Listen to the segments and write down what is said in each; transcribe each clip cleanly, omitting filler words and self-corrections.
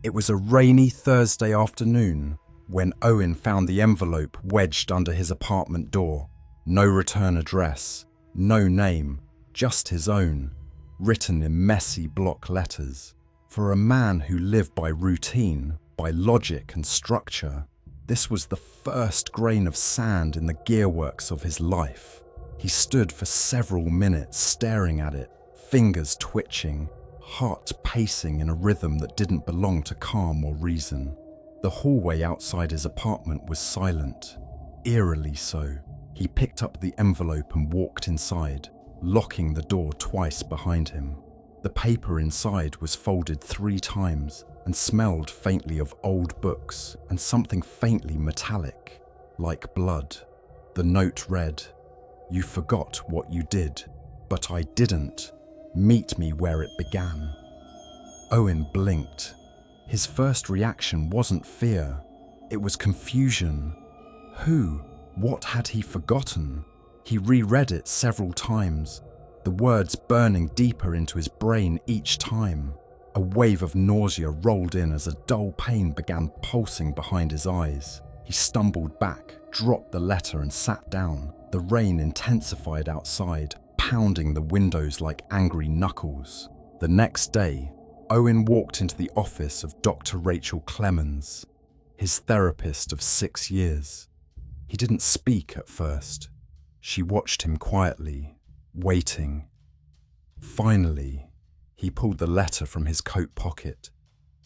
It was a rainy Thursday afternoon when Owen found the envelope wedged under his apartment door. No return address, no name, just his own, written in messy block letters. For a man who lived by routine, by logic and structure, this was the first grain of sand in the gearworks of his life. He stood for several minutes staring at it, fingers twitching, heart pacing in a rhythm that didn't belong to calm or reason. The hallway outside his apartment was silent, eerily so. He picked up the envelope and walked inside, locking the door twice behind him. The paper inside was folded 3 times and smelled faintly of old books and something faintly metallic, like blood. The note read, "You forgot what you did, but I didn't. Meet me where it began." Owen blinked. His first reaction wasn't fear, it was confusion. Who? What had he forgotten? He reread it several times, the words burning deeper into his brain each time. A wave of nausea rolled in as a dull pain began pulsing behind his eyes. He stumbled back, dropped the letter and sat down. The rain intensified outside, pounding the windows like angry knuckles. The next day, Owen walked into the office of Dr. Rachel Clemens, his therapist of 6 years. He didn't speak at first. She watched him quietly, waiting. Finally, he pulled the letter from his coat pocket,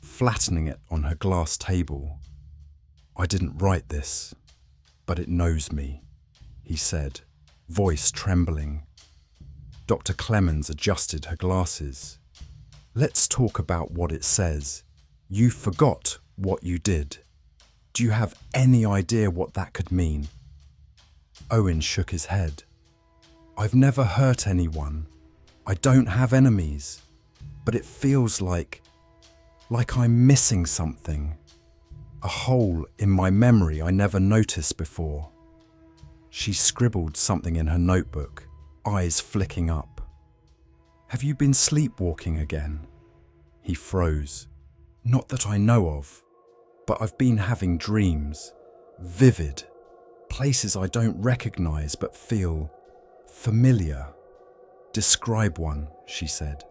flattening it on her glass table. "I didn't write this, but it knows me," he said, voice trembling. Dr. Clemens adjusted her glasses. "Let's talk about what it says. You forgot what you did. Do you have any idea what that could mean?" Owen shook his head. "I've never hurt anyone. I don't have enemies. But it feels like I'm missing something. A hole in my memory I never noticed before." She scribbled something in her notebook, eyes flicking up. "Have you been sleepwalking again?" He froze. "Not that I know of, but I've been having dreams, vivid, places I don't recognize but feel familiar." "Describe one," she said.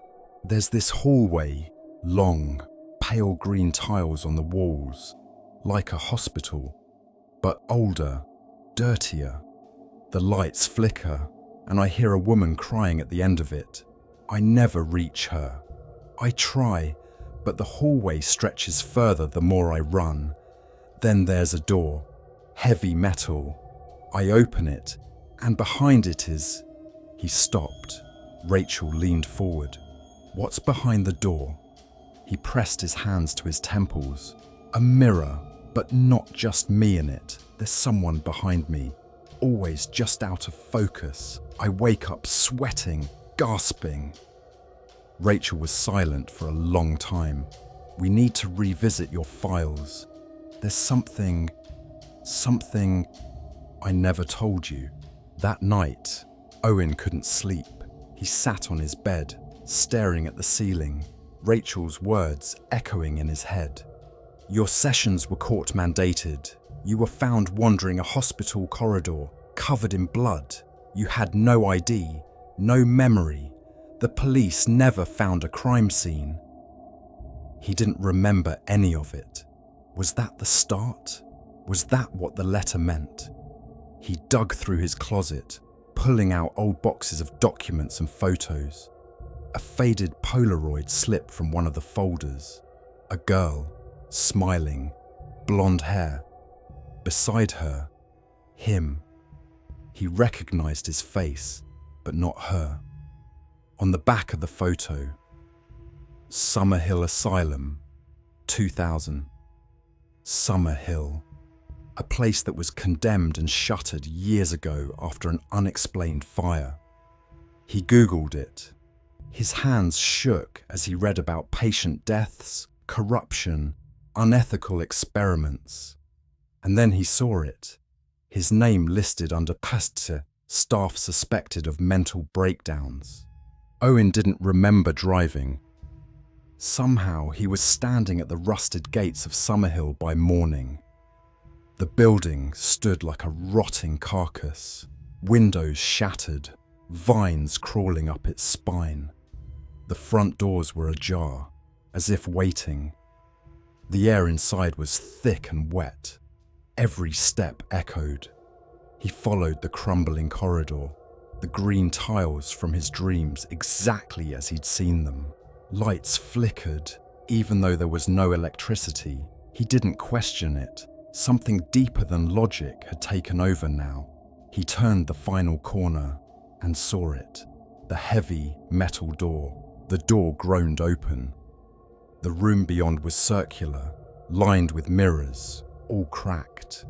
"There's this hallway, long, pale green tiles on the walls, like a hospital, but older, dirtier. The lights flicker, and I hear a woman crying at the end of it. I never reach her. I try, but the hallway stretches further the more I run. Then there's a door, heavy metal. I open it, and behind it is..." He stopped. Rachel leaned forward. "What's behind the door?" He pressed his hands to his temples. "A mirror, but not just me in it. There's someone behind me, always just out of focus. I wake up sweating, gasping." Rachel was silent for a long time. "We need to revisit your files. There's something I never told you." That night, Owen couldn't sleep. He sat on his bed, staring at the ceiling, Rachel's words echoing in his head. "Your sessions were court mandated. You were found wandering a hospital corridor, covered in blood. You had no ID, no memory. The police never found a crime scene." He didn't remember any of it. Was that the start? Was that what the letter meant? He dug through his closet, pulling out old boxes of documents and photos. A faded Polaroid slipped from one of the folders. A girl, smiling, blonde hair. Beside her, him. He recognized his face, but not her. On the back of the photo, Summerhill Asylum, 2000. Summerhill, a place that was condemned and shuttered years ago after an unexplained fire. He Googled it. His hands shook as he read about patient deaths, corruption, unethical experiments. And then he saw it. His name listed under Pastse, staff suspected of mental breakdowns. Owen didn't remember driving. Somehow he was standing at the rusted gates of Summerhill by morning. The building stood like a rotting carcass, windows shattered, vines crawling up its spine. The front doors were ajar, as if waiting. The air inside was thick and wet. Every step echoed. He followed the crumbling corridor, the green tiles from his dreams exactly as he'd seen them. Lights flickered, even though there was no electricity. He didn't question it. Something deeper than logic had taken over now. He turned the final corner and saw it. The heavy metal door. The door groaned open. The room beyond was circular, lined with mirrors, all cracked.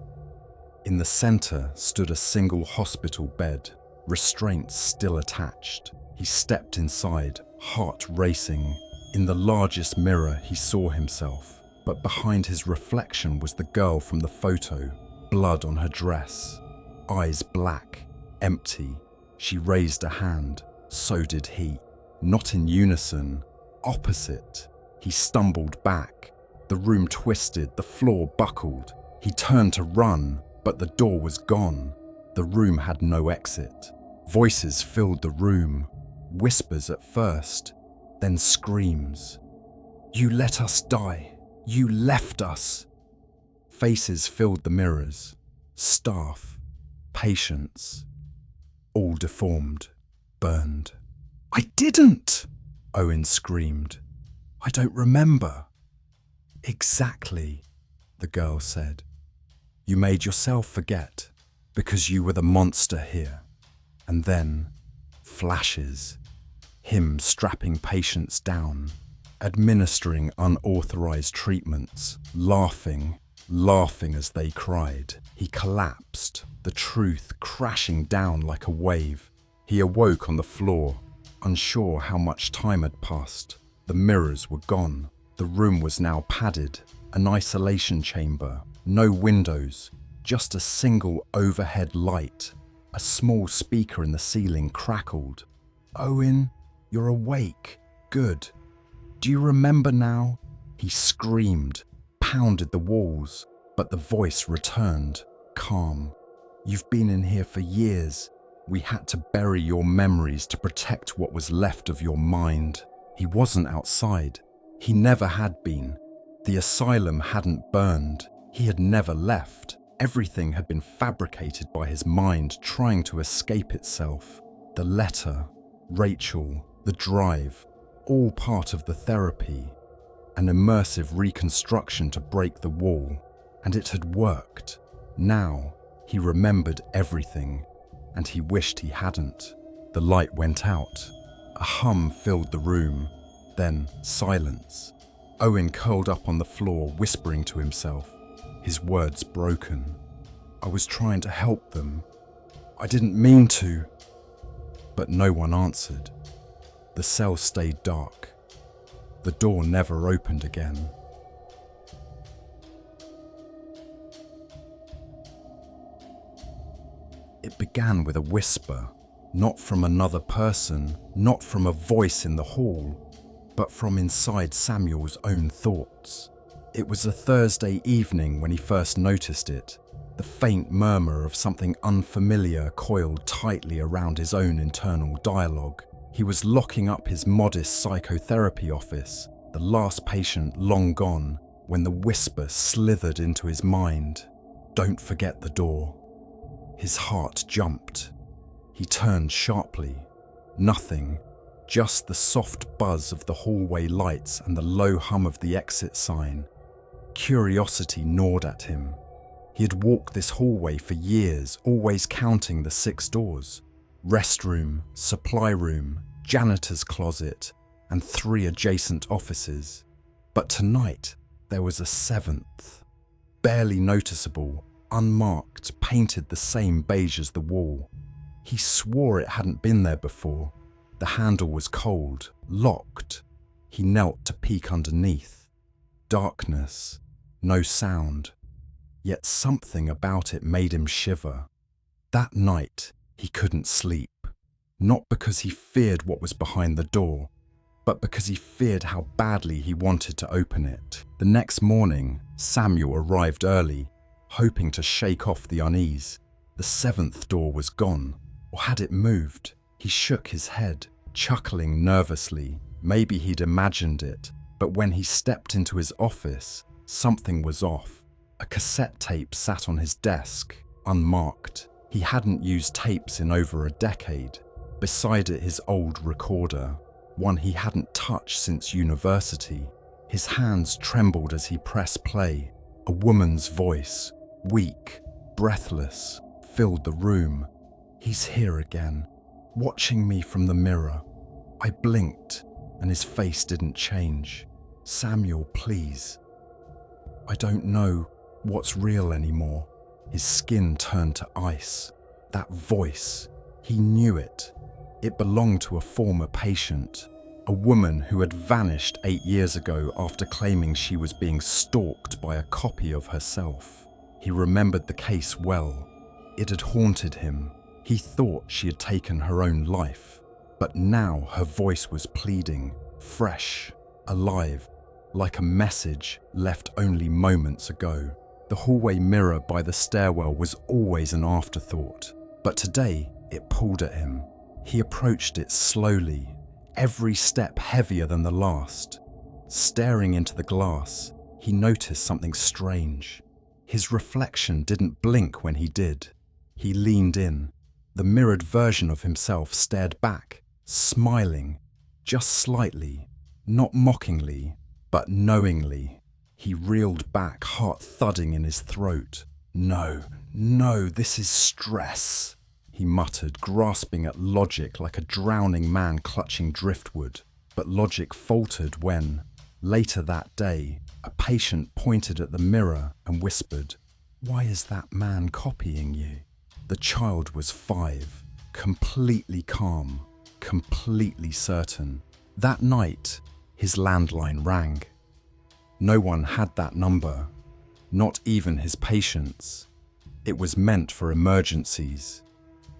In the center stood a single hospital bed, restraints still attached. He stepped inside, heart racing. In the largest mirror he saw himself, but behind his reflection was the girl from the photo, blood on her dress. Eyes black, empty. She raised a hand, so did he. Not in unison, opposite. He stumbled back. The room twisted, the floor buckled. He turned to run, but the door was gone. The room had no exit. Voices filled the room, whispers at first, then screams. "You let us die. You left us." Faces filled the mirrors. Staff, patients, all deformed, burned. "I didn't!" Owen screamed. "I don't remember." "Exactly," the girl said. "You made yourself forget because you were the monster here." And then, flashes. Him strapping patients down, administering unauthorized treatments, laughing as they cried. He collapsed, the truth crashing down like a wave. He awoke on the floor, unsure how much time had passed. The mirrors were gone. The room was now padded, an isolation chamber. No windows, just a single overhead light. A small speaker in the ceiling crackled. "Owen, you're awake. Good. Do you remember now?" He screamed, pounded the walls, but the voice returned, calm. "You've been in here for years. We had to bury your memories to protect what was left of your mind." He wasn't outside. He never had been. The asylum hadn't burned. He had never left. Everything had been fabricated by his mind trying to escape itself. The letter, Rachel, the drive, all part of the therapy. An immersive reconstruction to break the wall. And it had worked. Now, he remembered everything, and he wished he hadn't. The light went out. A hum filled the room. Then silence. Owen curled up on the floor, whispering to himself, his words broken. "I was trying to help them. I didn't mean to." But no one answered. The cell stayed dark. The door never opened again. It began with a whisper, not from another person, not from a voice in the hall, but from inside Samuel's own thoughts. It was a Thursday evening when he first noticed it, the faint murmur of something unfamiliar coiled tightly around his own internal dialogue. He was locking up his modest psychotherapy office, the last patient long gone, when the whisper slithered into his mind. "Don't forget the door." His heart jumped. He turned sharply. Nothing, just the soft buzz of the hallway lights and the low hum of the exit sign. Curiosity gnawed at him. He had walked this hallway for years, always counting the 6 doors. Restroom, supply room, janitor's closet, and 3 adjacent offices. But tonight, there was a 7th. Barely noticeable, unmarked, painted the same beige as the wall. He swore it hadn't been there before. The handle was cold, locked. He knelt to peek underneath. Darkness, no sound. Yet something about it made him shiver. That night, he couldn't sleep. Not because he feared what was behind the door, but because he feared how badly he wanted to open it. The next morning, Samuel arrived early, hoping to shake off the unease. The 7th door was gone, or had it moved? He shook his head, chuckling nervously. Maybe he'd imagined it, but when he stepped into his office, something was off. A cassette tape sat on his desk, unmarked. He hadn't used tapes in over a decade. Beside it, his old recorder, one he hadn't touched since university. His hands trembled as he pressed play. A woman's voice, weak, breathless, filled the room. He's here again, watching me from the mirror. I blinked, and his face didn't change. Samuel, please. I don't know what's real anymore. His skin turned to ice. That voice, he knew it. It belonged to a former patient, a woman who had vanished 8 years ago after claiming she was being stalked by a copy of herself. He remembered the case well. It had haunted him. He thought she had taken her own life, but now her voice was pleading, fresh, alive, like a message left only moments ago. The hallway mirror by the stairwell was always an afterthought, but today it pulled at him. He approached it slowly, every step heavier than the last. Staring into the glass, he noticed something strange. His reflection didn't blink when he did. He leaned in. The mirrored version of himself stared back, smiling, just slightly, not mockingly, but knowingly. He reeled back, heart thudding in his throat. No, this is stress, he muttered, grasping at logic like a drowning man clutching driftwood. But logic faltered when, later that day, a patient pointed at the mirror and whispered, "Why is that man copying you?" The child was 5, completely calm, completely certain. That night, his landline rang. No one had that number, not even his patients. It was meant for emergencies.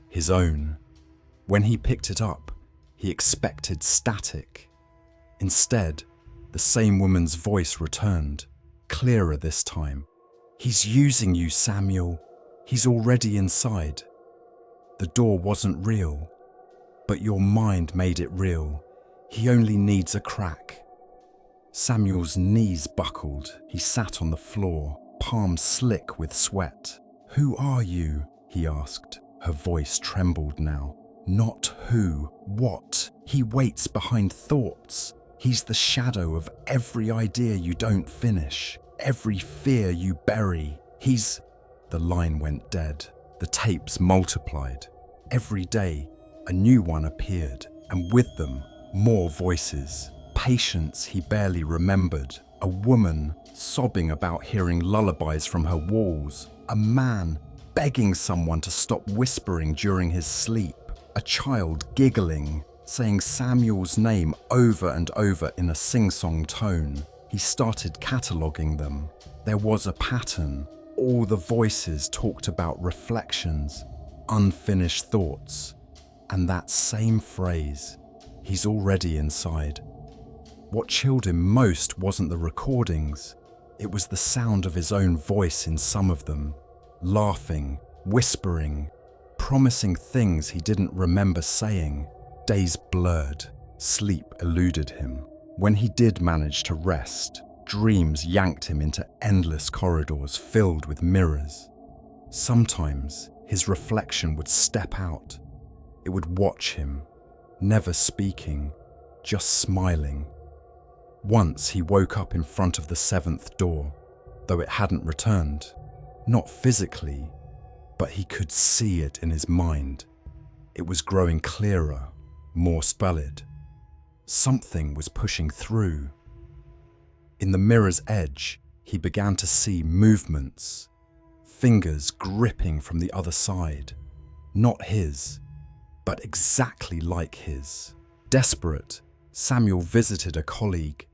His own. When he picked it up, he expected static. Instead, the same woman's voice returned, clearer this time. "He's using you, Samuel. He's already inside. The door wasn't real, but your mind made it real. He only needs a crack." Samuel's knees buckled. He sat on the floor, palms slick with sweat. "Who are you?" he asked. Her voice trembled now. "Not who, what? He waits behind thoughts. He's the shadow of every idea you don't finish, every fear you bury. He's..." The line went dead. The tapes multiplied. Every day, a new one appeared, and with them, more voices. Patients he barely remembered. A woman sobbing about hearing lullabies from her walls. A man begging someone to stop whispering during his sleep. A child giggling, saying Samuel's name over and over in a sing-song tone. He started cataloguing them. There was a pattern. All the voices talked about reflections, unfinished thoughts, and that same phrase, "He's already inside." What chilled him most wasn't the recordings. It was the sound of his own voice in some of them, laughing, whispering, promising things he didn't remember saying. Days blurred, sleep eluded him. When he did manage to rest, dreams yanked him into endless corridors filled with mirrors. Sometimes his reflection would step out. It would watch him, never speaking, just smiling. Once he woke up in front of the 7th door, though it hadn't returned. Not physically, but he could see it in his mind. It was growing clearer, more spelled. Something was pushing through. In the mirror's edge, he began to see movements, fingers gripping from the other side. Not his, but exactly like his. Desperate, Samuel visited a colleague,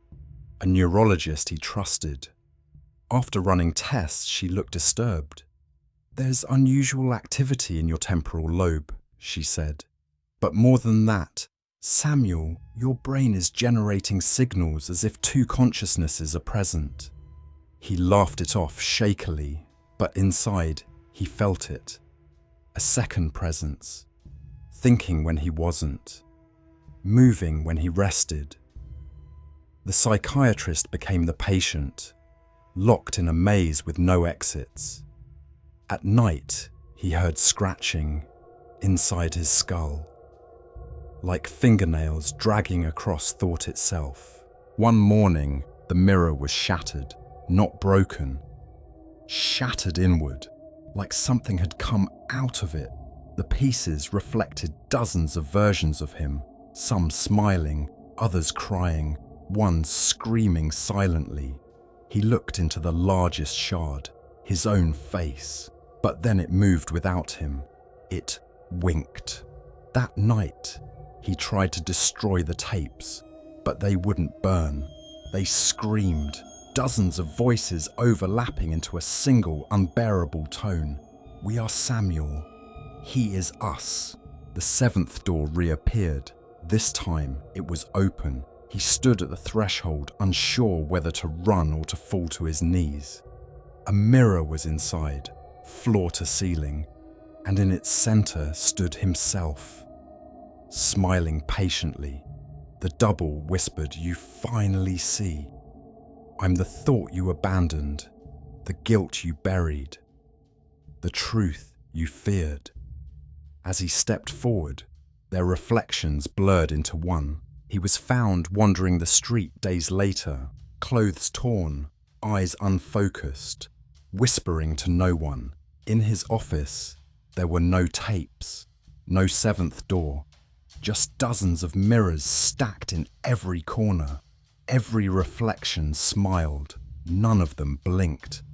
a neurologist he trusted. After running tests, she looked disturbed. "There's unusual activity in your temporal lobe," she said. But more than that, "Samuel, your brain is generating signals as if two consciousnesses are present." He laughed it off shakily, but inside, he felt it. A second presence. Thinking when he wasn't. Moving when he rested. The psychiatrist became the patient, locked in a maze with no exits. At night, he heard scratching inside his skull, like fingernails dragging across thought itself. One morning, the mirror was shattered, not broken. Shattered inward, like something had come out of it. The pieces reflected dozens of versions of him, some smiling, others crying, one screaming silently. He looked into the largest shard, his own face, but then it moved without him. It winked. That night, he tried to destroy the tapes, but they wouldn't burn. They screamed, dozens of voices overlapping into a single unbearable tone. "We are Samuel. He is us." The seventh door reappeared. This time, it was open. He stood at the threshold, unsure whether to run or to fall to his knees. A mirror was inside, floor to ceiling, and in its center stood himself, smiling patiently. The double whispered, "You finally see. I'm the thought you abandoned, the guilt you buried, the truth you feared." As he stepped forward, their reflections blurred into one. He was found wandering the street days later, clothes torn, eyes unfocused, whispering to no one. In his office, there were no tapes, no seventh door, just dozens of mirrors stacked in every corner. Every reflection smiled, none of them blinked.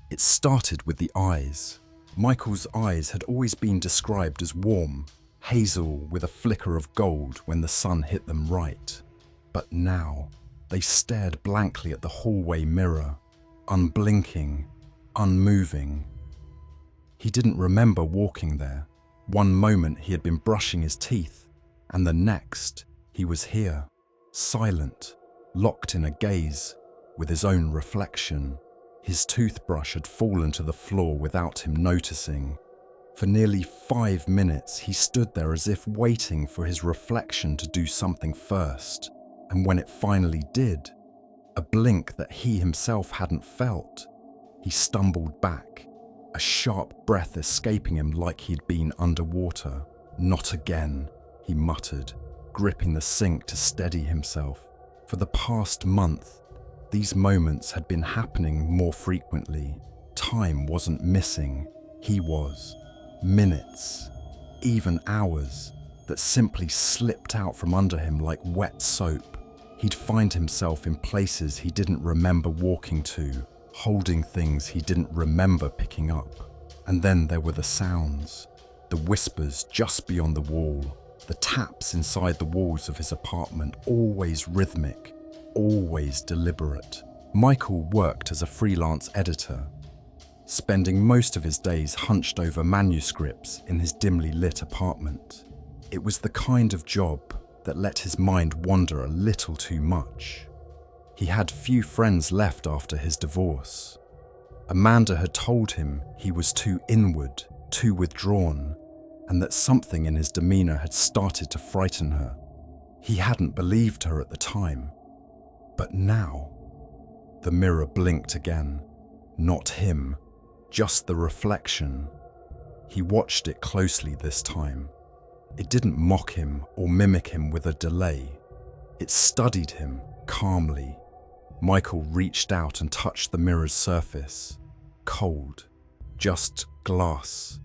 It started with the eyes. Michael's eyes had always been described as warm, hazel with a flicker of gold when the sun hit them right. But now, they stared blankly at the hallway mirror, unblinking, unmoving. He didn't remember walking there. One moment he had been brushing his teeth, and the next he was here, silent, locked in a gaze, with his own reflection. His toothbrush had fallen to the floor without him noticing. For nearly 5 minutes he stood there as if waiting for his reflection to do something first, and when it finally did, a blink that he himself hadn't felt, he stumbled back, a sharp breath escaping him like he'd been underwater. "Not again," he muttered, gripping the sink to steady himself. For the past month, these moments had been happening more frequently. Time wasn't missing, he was. Minutes, even hours, that simply slipped out from under him like wet soap. He'd find himself in places he didn't remember walking to, holding things he didn't remember picking up. And then there were the sounds, the whispers just beyond the wall, the taps inside the walls of his apartment, always rhythmic, always deliberate. Michael worked as a freelance editor, spending most of his days hunched over manuscripts in his dimly lit apartment. It was the kind of job that let his mind wander a little too much. He had few friends left after his divorce. Amanda had told him he was too inward, too withdrawn, and that something in his demeanor had started to frighten her. He hadn't believed her at the time. But now, the mirror blinked again. Not him, just the reflection. He watched it closely this time. It didn't mock him or mimic him with a delay. It studied him calmly. Michael reached out and touched the mirror's surface. Cold, just glass.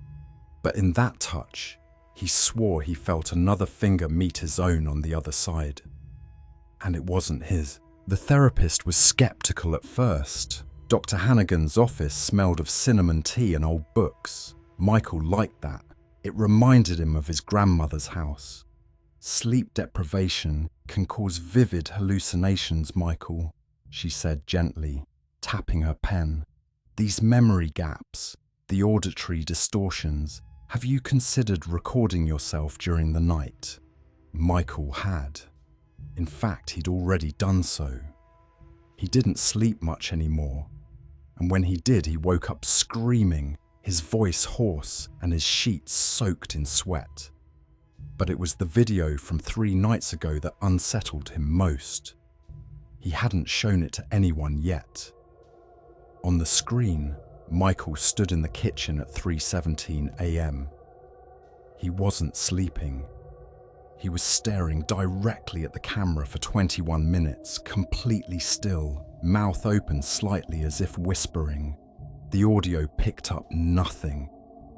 But in that touch, he swore he felt another finger meet his own on the other side. And it wasn't his. The therapist was skeptical at first. Dr. Hannigan's office smelled of cinnamon tea and old books. Michael liked that. It reminded him of his grandmother's house. "Sleep deprivation can cause vivid hallucinations, Michael," she said gently, tapping her pen. "These memory gaps, The auditory distortions. Have you considered recording yourself during the night? Michael had. In fact, he'd already done so. He didn't sleep much anymore, and when he did, he woke up screaming, his voice hoarse and his sheets soaked in sweat. But it was the video from 3 nights ago that unsettled him most. He hadn't shown it to anyone yet. On the screen, Michael stood in the kitchen at 3:17 a.m. He wasn't sleeping. He was staring directly at the camera for 21 minutes, completely still, mouth open slightly as if whispering. The audio picked up nothing.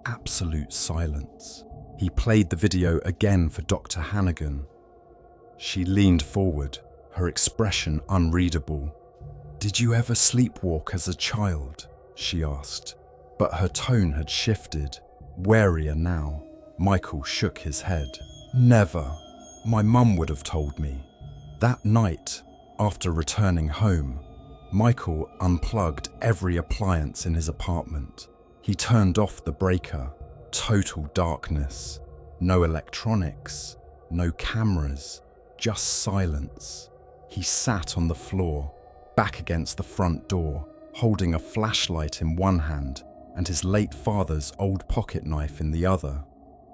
Absolute silence. He played the video again for Dr. Hannigan. She leaned forward, her expression unreadable. "Did you ever sleepwalk as a child?" she asked, but her tone had shifted, warier now. Michael shook his head. "Never. My mum would have told me." That night, after returning home, Michael unplugged every appliance in his apartment. He turned off the breaker. Total darkness. No electronics, no cameras, just silence. He sat on the floor, back against the front door, holding a flashlight in one hand and his late father's old pocket knife in the other,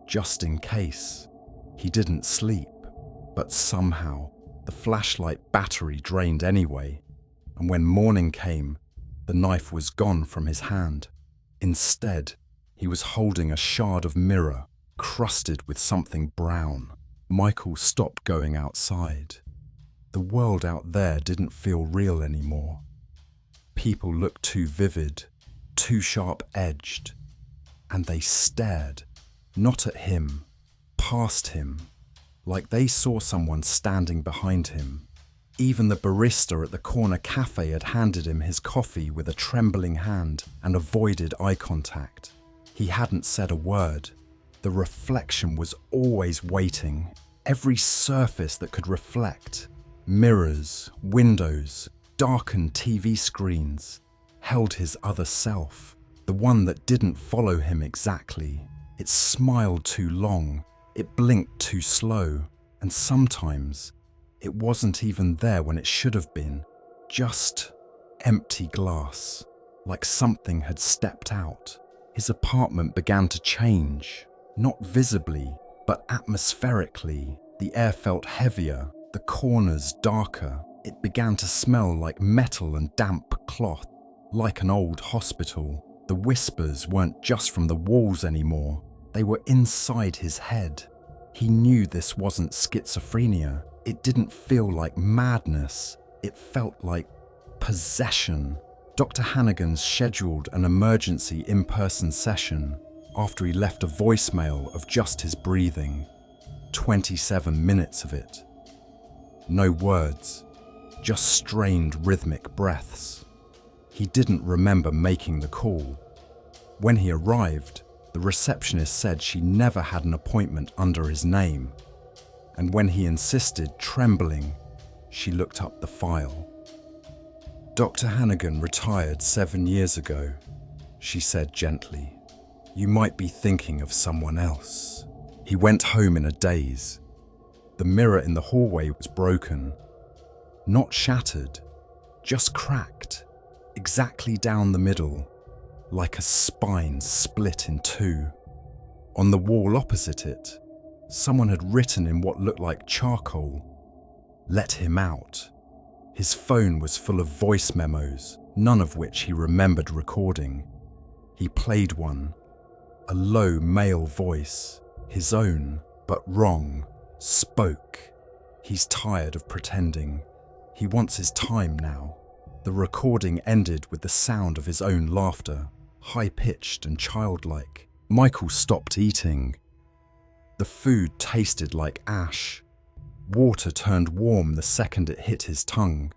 just in case. He didn't sleep, but somehow the flashlight battery drained anyway, and when morning came, the knife was gone from his hand. Instead, he was holding a shard of mirror, crusted with something brown. Michael stopped going outside. The world out there didn't feel real anymore. People looked too vivid, too sharp-edged, and they stared, not at him, past him, like they saw someone standing behind him. Even the barista at the corner cafe had handed him his coffee with a trembling hand and avoided eye contact. He hadn't said a word. The reflection was always waiting. Every surface that could reflect, mirrors, windows, darkened TV screens, held his other self, the one that didn't follow him exactly. It smiled too long, it blinked too slow, and sometimes it wasn't even there when it should have been. Just empty glass, like something had stepped out. His apartment began to change, not visibly, but atmospherically. The air felt heavier, the corners darker. It began to smell like metal and damp cloth, like an old hospital. The whispers weren't just from the walls anymore. They were inside his head. He knew this wasn't schizophrenia. It didn't feel like madness. It felt like possession. Dr. Hannigan scheduled an emergency in-person session after he left a voicemail of just his breathing. 27 minutes of it. No words, just strained rhythmic breaths. He didn't remember making the call. When he arrived, the receptionist said she never had an appointment under his name. And when he insisted, trembling, she looked up the file. "Dr. Hannigan retired 7 years ago," she said gently. "You might be thinking of someone else." He went home in a daze. The mirror in the hallway was broken. Not shattered, just cracked, exactly down the middle, like a spine split in two. On the wall opposite it, someone had written in what looked like charcoal, "Let him out." His phone was full of voice memos, none of which he remembered recording. He played one, a low male voice, his own, but wrong, spoke. He's tired of pretending. He wants his time now. The recording ended with the sound of his own laughter, high-pitched and childlike. Michael stopped eating. The food tasted like ash. Water turned warm the second it hit his tongue.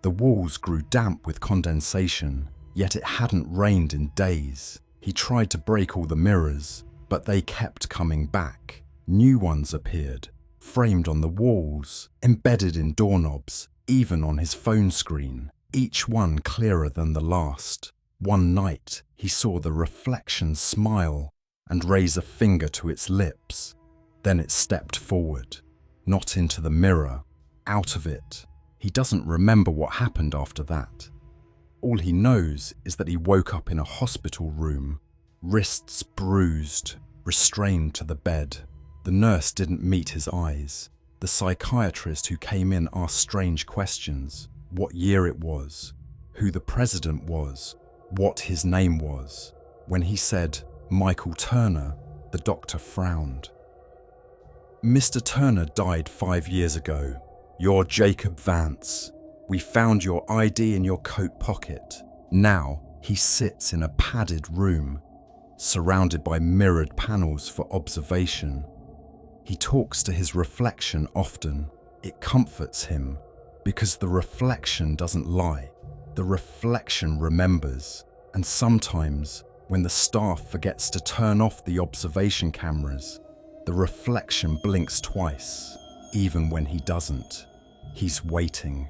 The walls grew damp with condensation, yet it hadn't rained in days. He tried to break all the mirrors, but they kept coming back. New ones appeared, framed on the walls, embedded in doorknobs, even on his phone screen, each one clearer than the last. One night, he saw the reflection smile and raise a finger to its lips. Then it stepped forward, not into the mirror, out of it. He doesn't remember what happened after that. All he knows is that he woke up in a hospital room, wrists bruised, restrained to the bed. The nurse didn't meet his eyes. The psychiatrist who came in asked strange questions: what year it was, who the president was, what his name was. When he said, "Michael Turner," the doctor frowned. "Mr. Turner died 5 years ago. You're Jacob Vance. We found your ID in your coat pocket." Now, he sits in a padded room, surrounded by mirrored panels for observation. He talks to his reflection often. It comforts him, because the reflection doesn't lie. The reflection remembers. And sometimes, when the staff forgets to turn off the observation cameras, the reflection blinks twice, even when he doesn't. He's waiting.